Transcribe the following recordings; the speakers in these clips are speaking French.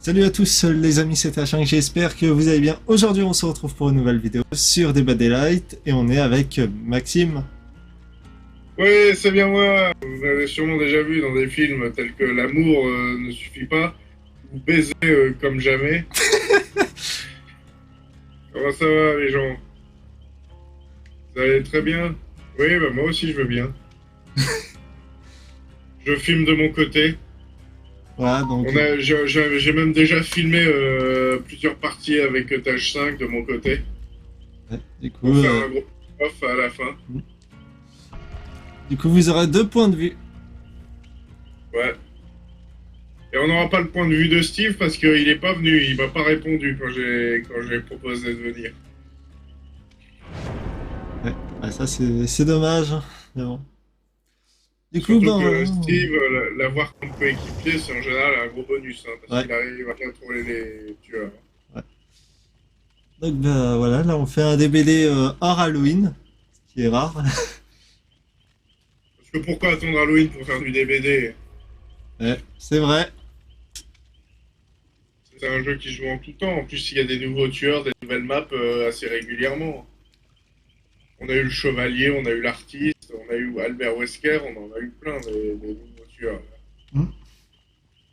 Salut à tous les amis, c'est H5, j'espère que vous allez bien. Aujourd'hui on se retrouve pour une nouvelle vidéo sur Dead by Daylight et on est avec Maxime. Oui, c'est bien moi. Vous avez sûrement déjà vu dans des films tels que L'amour ne suffit pas ou Baiser comme jamais. Comment ça va les gens? Vous allez très bien? Oui, bah moi aussi je veux bien. Je filme de mon côté. Voilà donc J'ai même déjà filmé plusieurs parties avec Tâche 5 de mon côté du coup, pour faire un gros off à la fin. vous aurez deux points de vue. Ouais. Et on n'aura pas le point de vue de Steve parce qu'il est pas venu, il m'a pas répondu quand j'ai proposé de venir. Ouais, bah, ça c'est dommage. Mais bon. Du coup, Surtout ben, que Steve, l'avoir comme coéquipier, c'est en général un gros bonus, hein, parce ouais. qu'il arrive à bien trouver les tueurs. Ouais. Donc ben, voilà, là on fait un DBD hors Halloween, ce qui est rare. Parce que pourquoi attendre Halloween pour faire du DBD? Ouais, c'est vrai. C'est un jeu qui se joue en tout temps. En plus, il y a des nouveaux tueurs, des nouvelles maps assez régulièrement. On a eu le chevalier, on a eu l'artiste, on a eu Albert Wesker, on en a eu plein des nouveaux tueurs. Hmm.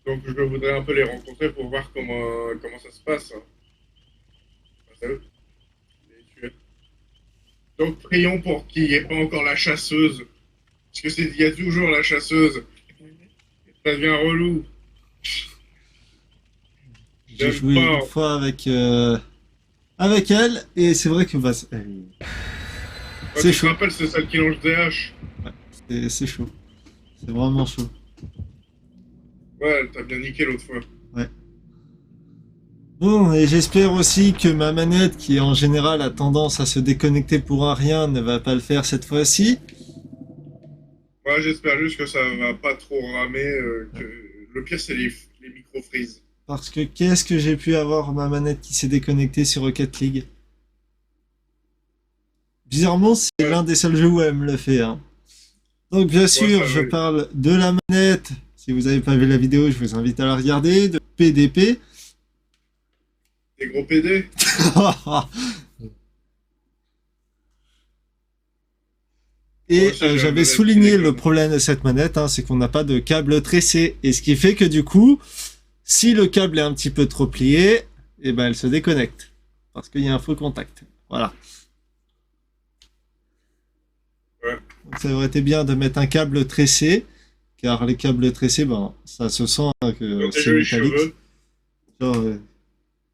Donc je voudrais un peu les rencontrer pour voir comment ça se passe. Hein. Enfin, ça, les tueurs. Donc prions pour qu'il n'y ait pas encore la chasseuse. Parce que il y a toujours la chasseuse. Ça devient relou. J'ai J'aime joué pas. une fois avec elle et c'est vrai que bah, Quand c'est tu te chaud. rappelles, c'est celle qui lance des haches. C'est chaud. C'est vraiment chaud. Ouais, elle t'a bien niqué l'autre fois. Ouais. Bon, et j'espère aussi que ma manette, qui en général a tendance à se déconnecter pour un rien, ne va pas le faire cette fois-ci. Moi, j'espère juste que ça va pas trop ramer. Le pire, c'est les micro-freeze. Parce que qu'est-ce que j'ai pu avoir ma manette qui s'est déconnectée sur Rocket League? Bizarrement, c'est Ouais, l'un des seuls jeux où elle me le fait. Hein. Donc bien moi, sûr, ça je va. parle de la manette. Si vous n'avez pas vu la vidéo, je vous invite à la regarder. De PDP. Des gros PD. Moi Et aussi, j'ai une j'avais manette qui souligné le déconne. problème de cette manette, hein, c'est qu'on n'a pas de câble tressé. Et ce qui fait que du coup, si le câble est un petit peu trop plié, eh ben elle se déconnecte. Parce qu'il y a un faux contact. Voilà. Ouais. Donc ça aurait été bien de mettre un câble tressé, car les câbles tressés, ben, ça se sent hein, Ils que ont des c'est jolis métallique. cheveux. Genre,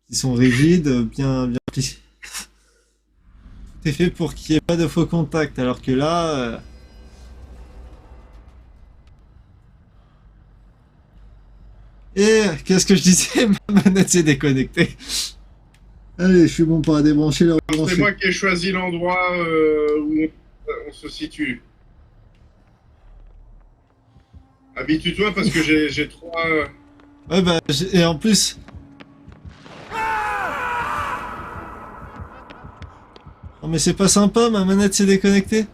ils sont rigides, bien pliés. C'est fait pour qu'il n'y ait pas de faux contact, alors que là... Et qu'est-ce que je disais? Ma manette s'est déconnectée. Allez, je suis bon pour la débrancher, la Alors, c'est rebrancher. moi qui ai choisi l'endroit où on se situe. Habitue-toi parce que j'ai trois. Ouais, bah, et en plus... Non mais c'est pas sympa, ma manette s'est déconnectée.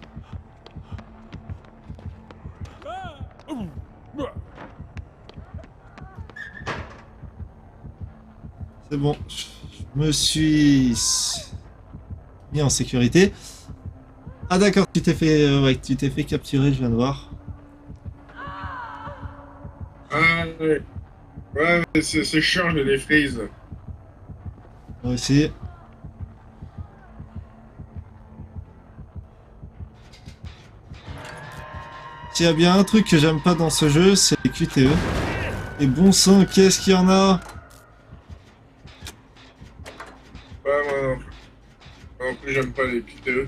C'est bon, je me suis mis en sécurité. Ah d'accord, tu t'es fait, ouais, tu t'es fait capturer, je viens de voir. Ah, ouais, ouais c'est chiant, j'ai des frises. Moi aussi. S'il y a bien un truc que j'aime pas dans ce jeu, c'est les QTE. Et bon sang, qu'est-ce qu'il y en a? Ouais, moi non plus. Moi non plus, j'aime pas les piteux.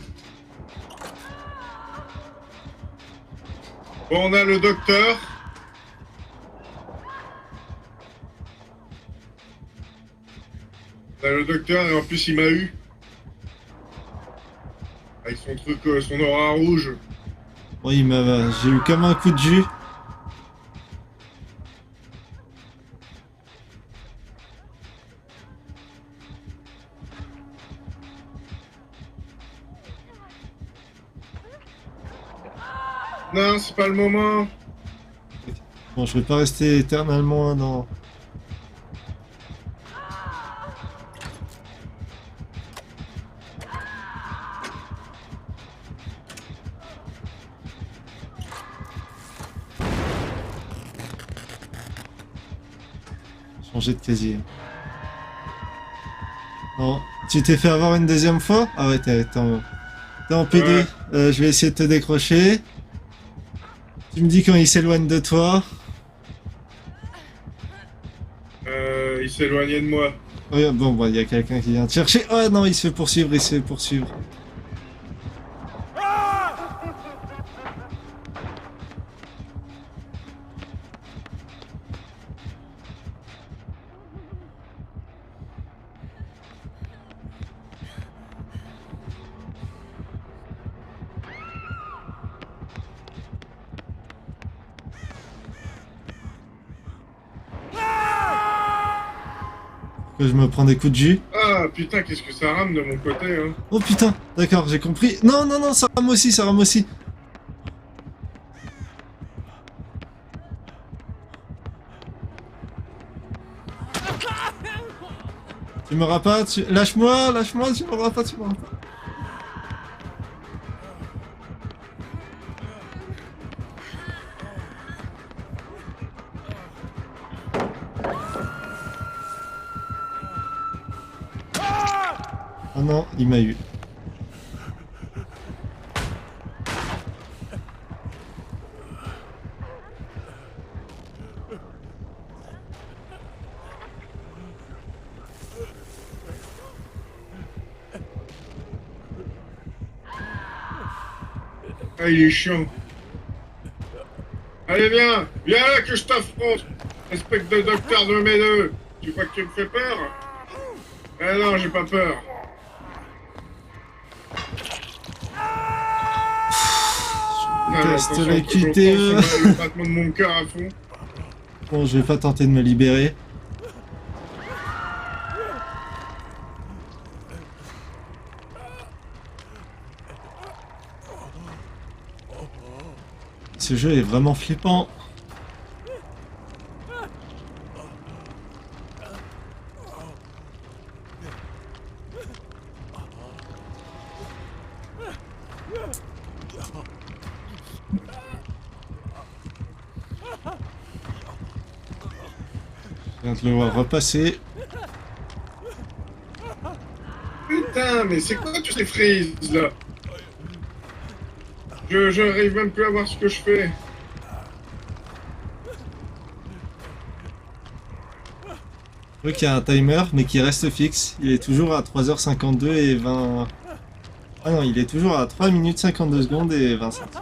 Bon, on a le docteur. On a le docteur et en plus, il m'a eu. Avec son truc, son aura rouge. Bon, j'ai eu comme un coup de jus. Non, c'est pas le moment. Bon, je vais pas rester éternellement dans... Changer de casier. Non. Tu t'es fait avoir une deuxième fois? Ah ouais, t'es en P2. Ouais. Je vais essayer de te décrocher. Tu me dis quand il s'éloigne de toi. Il s'éloignait de moi. Oui, bon, bah, il y a quelqu'un qui vient te chercher. Oh non, il se fait poursuivre, il se fait poursuivre. Que je me prends des coups de jus. Ah putain, qu'est-ce que ça rame de mon côté, hein. Oh putain, d'accord, j'ai compris. Non, non, non, ça rame aussi, ça rame aussi. Tu m'auras pas, lâche-moi, lâche-moi, tu m'auras pas, tu m'auras pas. Oh non, il m'a eu. Ah, il est chiant. Allez, viens. Viens là que je t'affronte. Espèce de docteur de mes deux. Tu crois que tu me fais peur? Ah non, j'ai pas peur. Ah, mais Teste attention, la que je QTE. repense le battement de mon cœur à fond. Bon, je vais pas tenter de me libérer. Ce jeu est vraiment flippant. Je viens de le voir repasser. Putain, mais c'est quoi tous ces frises là? J'arrive même plus à voir ce que je fais. Je vois qu'il y a un timer, mais qui reste fixe. Il est toujours à 3h52 et 20... Ah non, il est toujours à 3 minutes 52 secondes et 20 centimes.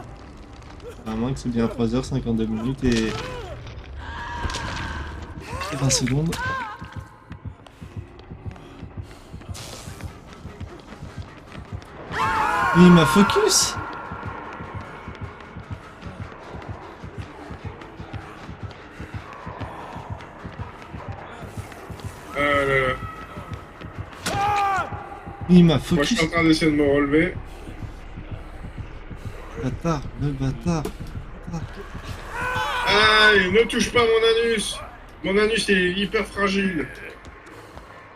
À moins que c'est bien 3h52 minutes et 20 secondes. Il m'a focus. Ah là là. Il m'a Moi je focus. suis en train d'essayer de me relever. Bâtard, le bâtard. Aïe, ne touche pas mon anus. Mon anus est hyper fragile.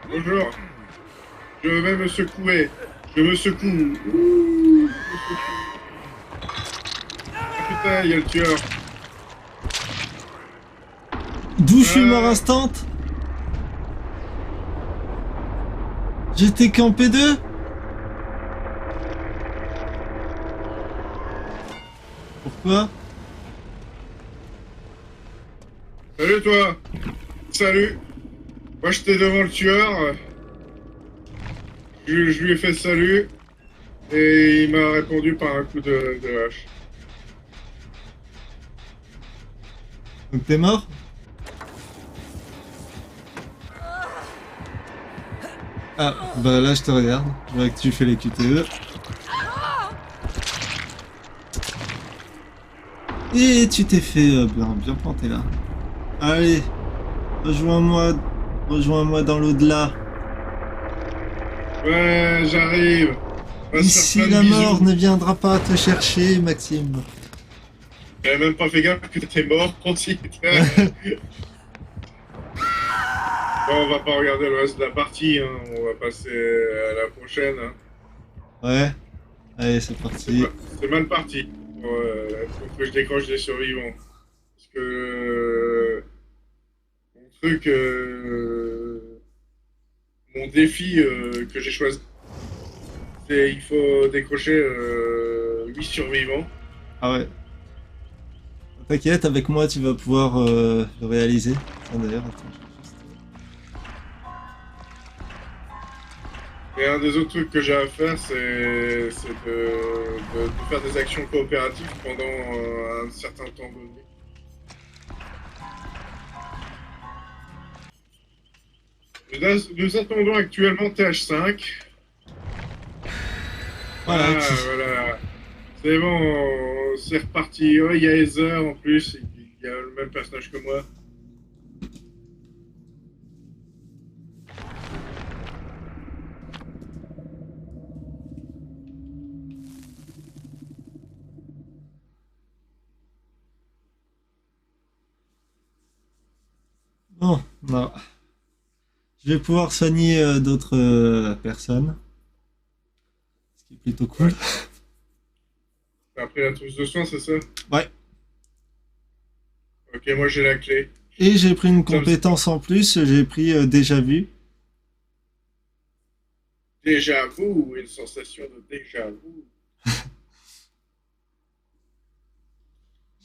Bonjour. Je vais me secouer. Je me secoue. Ouh, je me secoue. Ah putain, il y a le tueur. D'où je suis mort instant. J'étais campé 2. Pourquoi? Salut toi. Salut. Moi j'étais devant le tueur. Je lui ai fait salut. Et il m'a répondu par un coup de hache. Donc t'es mort? Ah, bah là je te regarde. Je vois que tu fais les QTE. Et tu t'es fait bien planter là. Allez, rejoins-moi dans l'au-delà. Ouais, j'arrive. On va se Ici faire plein la de mort bisous. ne viendra pas te chercher, Maxime. J'avais même pas fait gaffe que t'étais mort quand il était. Bon, on va pas regarder le reste de la partie, hein. On va passer à la prochaine. Hein. Ouais. Allez, c'est parti. C'est mal parti. Faut que je décroche des survivants. Parce que. truc, mon défi que j'ai choisi, c'est il faut décrocher 8 survivants. Ah ouais. T'inquiète, avec moi tu vas pouvoir le réaliser. Tiens, d'ailleurs, attends, je vais juste... Et un des autres trucs que j'ai à faire, c'est de faire des actions coopératives pendant un certain temps donné. Nous attendons actuellement TH5. Voilà, Ah, voilà. C'est bon, c'est reparti. Oh, il y a Heather en plus, il y a le même personnage que moi. Bon, non. Je vais pouvoir soigner d'autres personnes, ce qui est plutôt cool. Ouais. T'as pris la trousse de soins, c'est ça? Ouais. Ok, moi j'ai la clé. Et j'ai pris une Ça me- compétence en plus, j'ai pris déjà vu. Déjà vu, une sensation de déjà vu.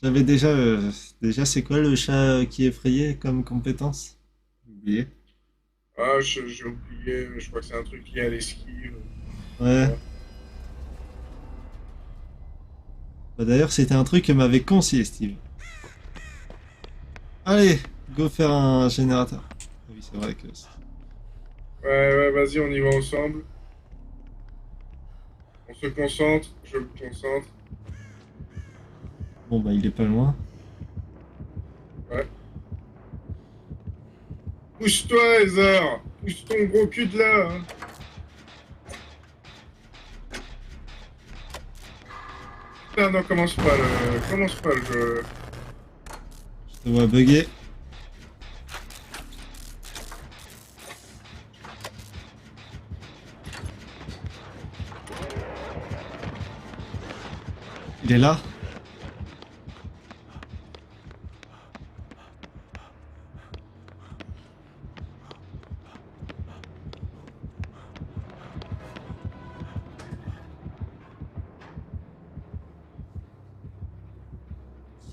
J'avais déjà c'est quoi le chat qui effrayait comme compétence? J'ai oublié. Ah, j'ai oublié, mais je crois que c'est un truc lié à l'esquive. Ouais. Ouais. Bah, d'ailleurs, c'était un truc que m'avait conseillé Steve. Allez, go faire un générateur. Ah oui, c'est vrai que... Ouais, vas-y, on y va ensemble. On se concentre, je me concentre. Bon, bah, il est pas loin. Ouais. Pousse-toi, Heather! Pousse ton gros cul de là! Hein. Putain, non, commence pas le jeu. Je te vois bugger. Il est là?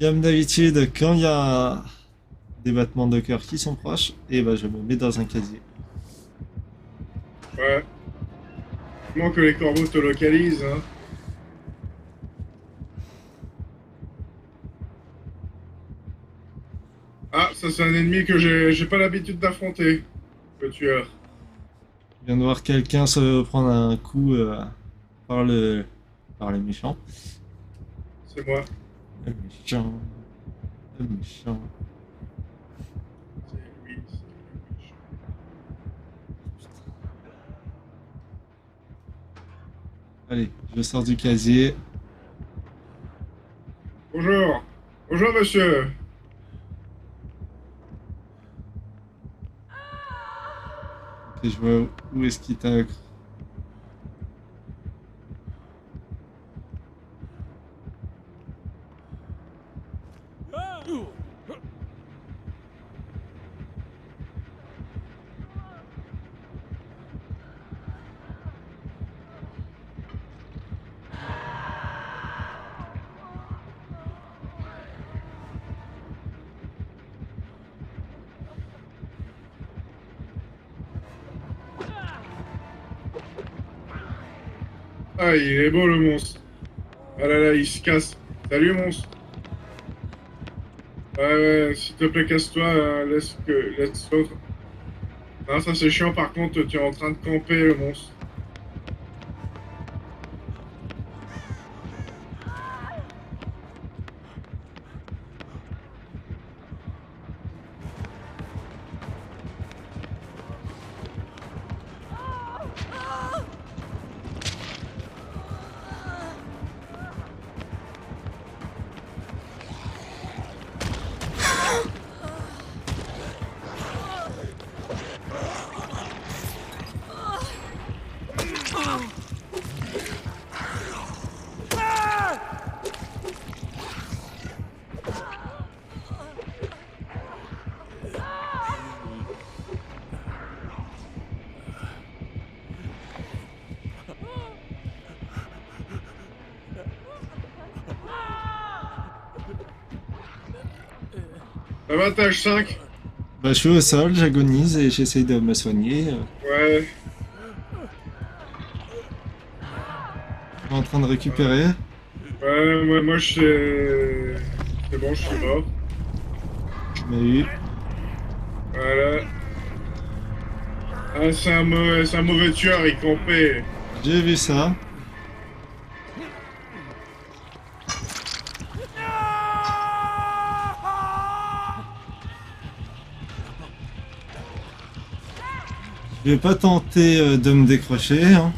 Comme d'habitude, quand il y a des battements de cœur qui sont proches, et bah je me mets dans un casier. Ouais. Comment que les corbeaux te localisent, hein. Ah, ça c'est un ennemi que j'ai pas l'habitude d'affronter. Le tueur. Je viens de voir quelqu'un se prendre un coup par le par le méchant. C'est moi. Le méchant. Le méchant. C'est lui. C'est lui. Allez, je sors du casier. Bonjour. Bonjour, monsieur. Et je vois où est-ce qu'il t'a... Ah, il est beau le monstre. Ah là là, il se casse. Salut, monstre. Ouais, s'il te plaît, casse-toi, laisse l'autre. Non, ça c'est chiant, par contre, tu es en train de camper, le monstre. Ça va, tâche 5? Bah, je suis au sol, j'agonise et j'essaye de me soigner. Ouais. Je suis en train de récupérer. Ouais, moi, c'est bon, je suis mort. Mais eu. Voilà. Ah, c'est un mauvais tueur, il campait. J'ai vu ça. Je vais pas tenter de me décrocher, hein.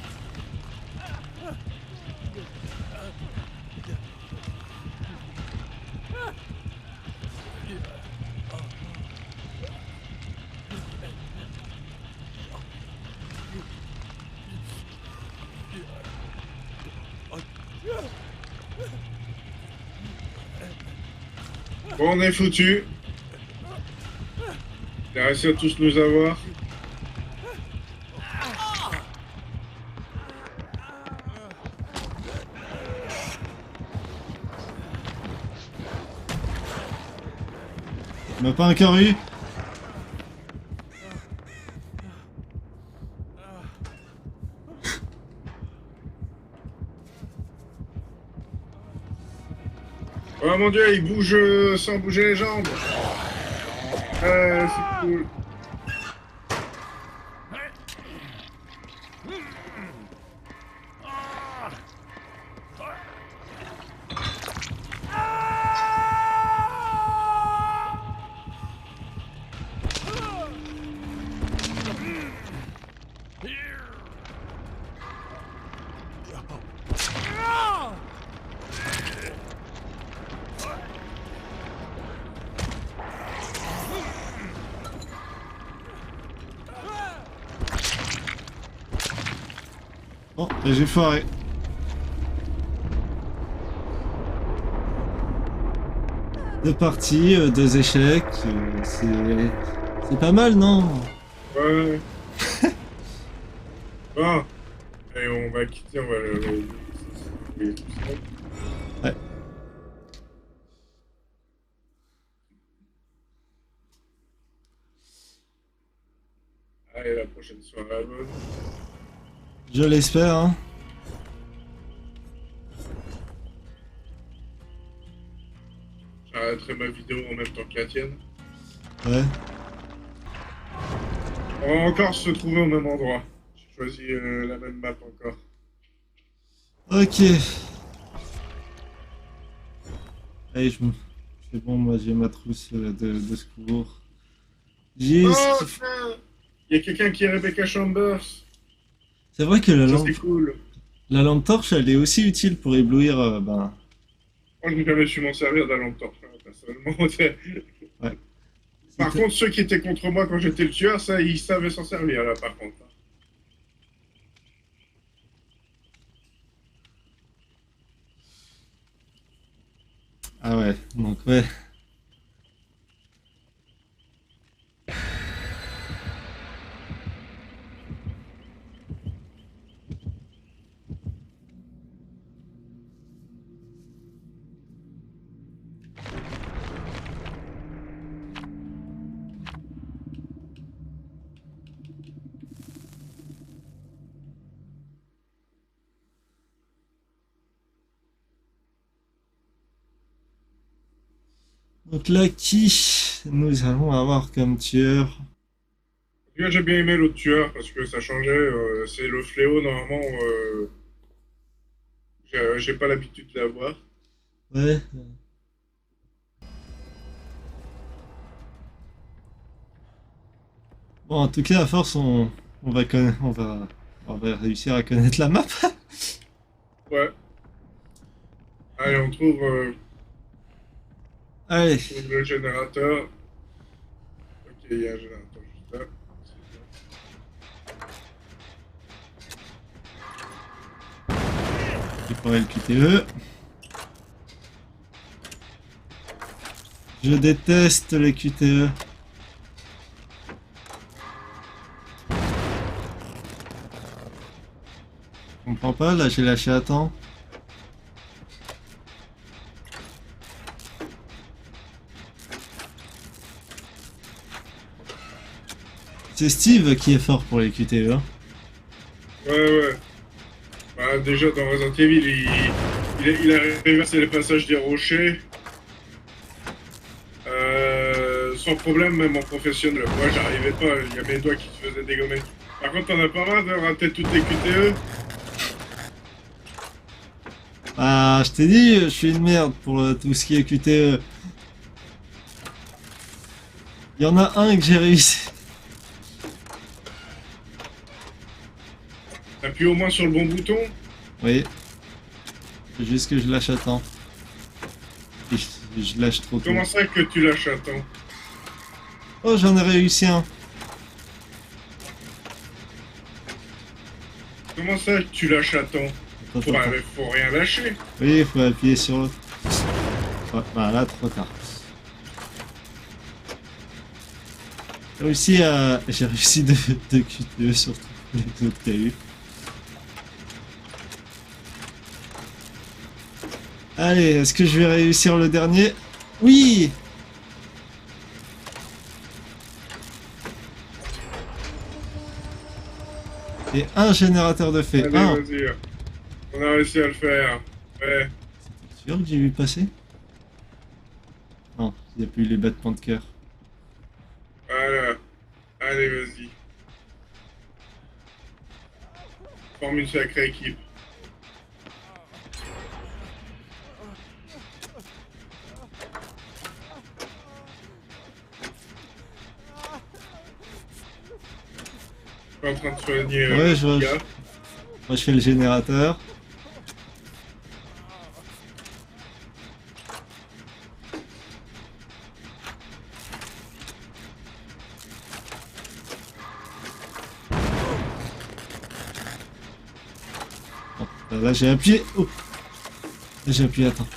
Bon, on est foutu. Il a réussi à tous nous avoir. Il m'a pas encore eu. Oh mon dieu, il bouge sans bouger les jambes. C'est cool. Bon, et j'ai foiré. Deux parties, deux échecs. C'est pas mal, non? Ouais. Bon. Et on va quitter, on va le- Ouais. Allez, la prochaine soirée à bonne. Je l'espère, hein. J'arrêterai ma vidéo en même temps que la tienne. Ouais. On va encore se trouver au même endroit. J'ai choisi la même map encore. Ok. Allez, c'est bon, moi j'ai ma trousse de secours. J'ai ce Oh, qu'il faut. putain. Il y a quelqu'un qui est Rebecca Chambers. C'est vrai que Ça, c'est cool. la lampe torche, elle est aussi utile pour éblouir. Ben, Moi, je n'ai jamais su m'en servir d'un lampe torche, hein, personnellement. ouais. Par contre, ceux qui étaient contre moi quand j'étais le tueur, ça, ils savaient s'en servir, là, par contre. Ah ouais, donc ouais. Donc là, qui nous allons avoir comme tueur? En tout cas, j'ai bien aimé l'autre tueur, parce que ça changeait. C'est le fléau, normalement. J'ai pas l'habitude de l'avoir. Ouais. Bon, en tout cas, à force, on va on va réussir à connaître la map. Ouais. Allez, Allez, on trouve le générateur. Ok, il y a un générateur juste là. réparer le QTE. Je déteste les QTE. Je comprends pas, là j'ai lâché à temps. C'est Steve qui est fort pour les QTE. Hein. Ouais. Bah, déjà, dans Resident Evil, il a réversé les passages des rochers. Sans problème, même en professionnel. Moi, j'arrivais pas. Il y a mes doigts qui se faisaient dégommer. Par contre, t'en as pas marre de rater toutes tes QTE? Ah, je t'ai dit, je suis une merde pour tout ce qui est QTE. Il y en a un que j'ai réussi. T'appuies au moins sur le bon bouton? Oui. C'est juste que je lâche à temps. Et je lâche trop tôt. Comment ça que tu lâches à temps? Oh, j'en ai réussi un. Comment ça que tu lâches à temps? Attends. Faut rien lâcher. Oui, il faut appuyer sur l'autre. Ouais, bah là, trop tard. J'ai réussi de QTE sur tous les autres qu'il y a eu. Allez, est-ce que je vais réussir le dernier? Oui! Et un générateur de feu. Allez, Un! vas-y. On a réussi à le faire. Ouais. C'est sûr que j'ai vu passer? Non, il n'y a plus les battements de cœur. Voilà. Allez, vas-y. Forme une sacrée équipe. Je suis en train de soigner Ouais, je vois. le gars. Moi, je fais le générateur. Bon, là, j'ai appuyé. Oh. Là, j'ai appuyé, attends.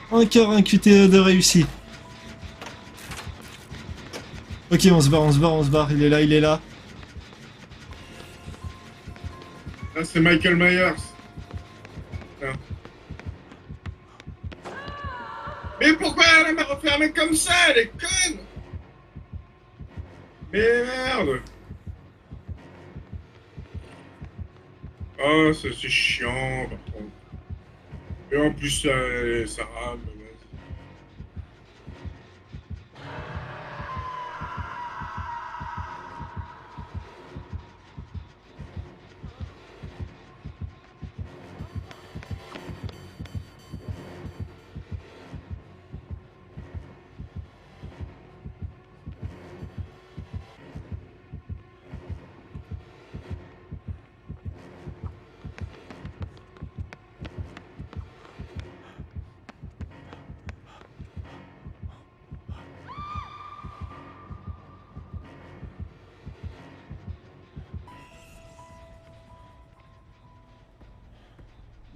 Encore un QTE de réussi. Ok, on se barre. Il est là. Là, c'est Michael Myers. Putain. Mais pourquoi elle m'a refermé comme ça, elle est conne? Mais merde! Oh, c'est chiant, par contre. Et en plus, ça rame, vas-y.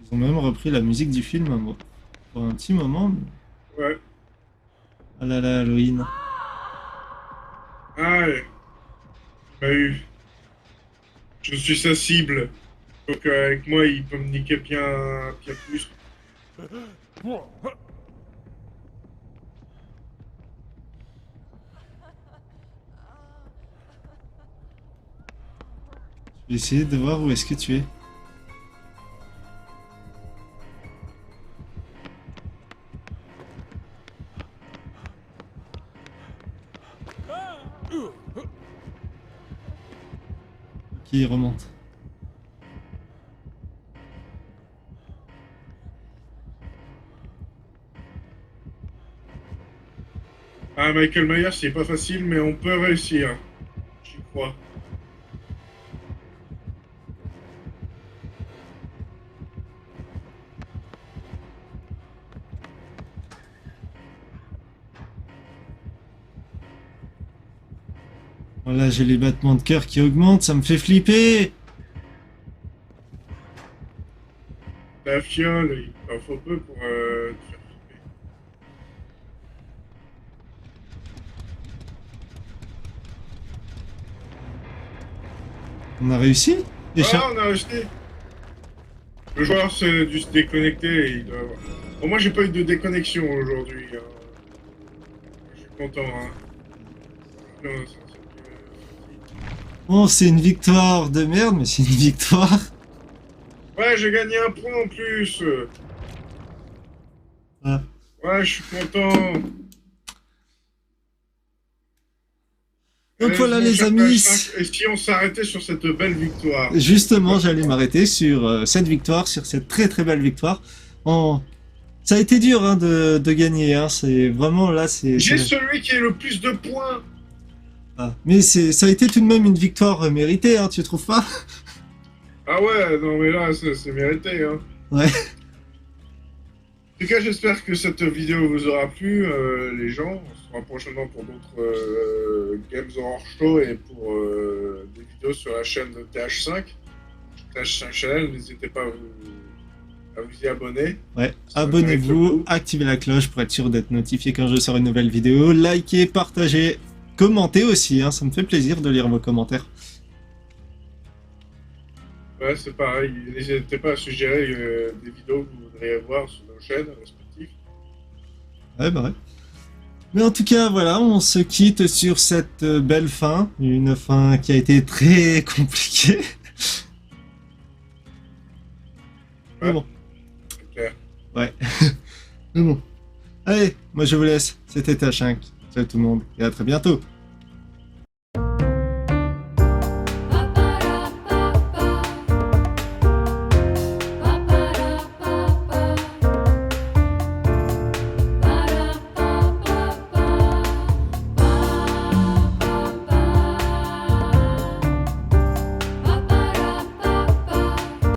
Ils ont même repris la musique du film bon, pour un petit moment. Ouais. Ah là là, Halloween. Ah, ouais. Il m'a eu. Je suis sa cible. Donc, avec moi, il peut me niquer bien plus. Je vais essayer de voir où est-ce que tu es. Ok, il remonte. Ah, Michael Myers, c'est pas facile, mais on peut réussir. J'y crois. Voilà, j'ai les battements de cœur qui augmentent, ça me fait flipper. La fiole, il en faut peu pour te faire flipper. On a réussi? Ah, on a réussi. Le joueur s'est dû se déconnecter et il doit avoir... Bon, moi, j'ai pas eu de déconnexion aujourd'hui. Hein. Je suis content, hein. Non, Bon, c'est une victoire de merde, mais c'est une victoire. Ouais, j'ai gagné un point en plus. Voilà. Ouais, je suis content. Donc Allez, voilà mon les cher amis, TH5, et si on s'arrêtait sur cette belle victoire? justement j'allais m'arrêter sur cette victoire, sur cette très très belle victoire. En- Ça a été dur hein, de gagner, hein. C'est vraiment là, J'ai celui qui est le plus de points. Ah. Mais ça a été tout de même une victoire méritée, hein, tu trouves pas? Ah ouais, non mais là, c'est mérité, hein. Ouais. En tout cas, j'espère que cette vidéo vous aura plu, les gens. On se revoit prochainement pour d'autres Games Horror Show et pour des vidéos sur la chaîne de TH5. TH5 Channel, n'hésitez pas à vous y abonner. Ouais, Ça mérite le abonnez-vous, coup. activez la cloche pour être sûr d'être notifié quand je sors une nouvelle vidéo. Likez, partagez, commentez aussi, hein, ça me fait plaisir de lire vos commentaires. Ouais, c'est pareil. N'hésitez pas à suggérer des vidéos que vous voudriez voir sur nos chaînes respectives. Ouais, bah ouais. Mais en tout cas, voilà, on se quitte sur cette belle fin. Une fin qui a été très compliquée. Mais Ouais, bon, c'est clair. ouais. Mais bon. Allez, moi je vous laisse. C'était Tachinq. Ciao tout le monde et à très bientôt.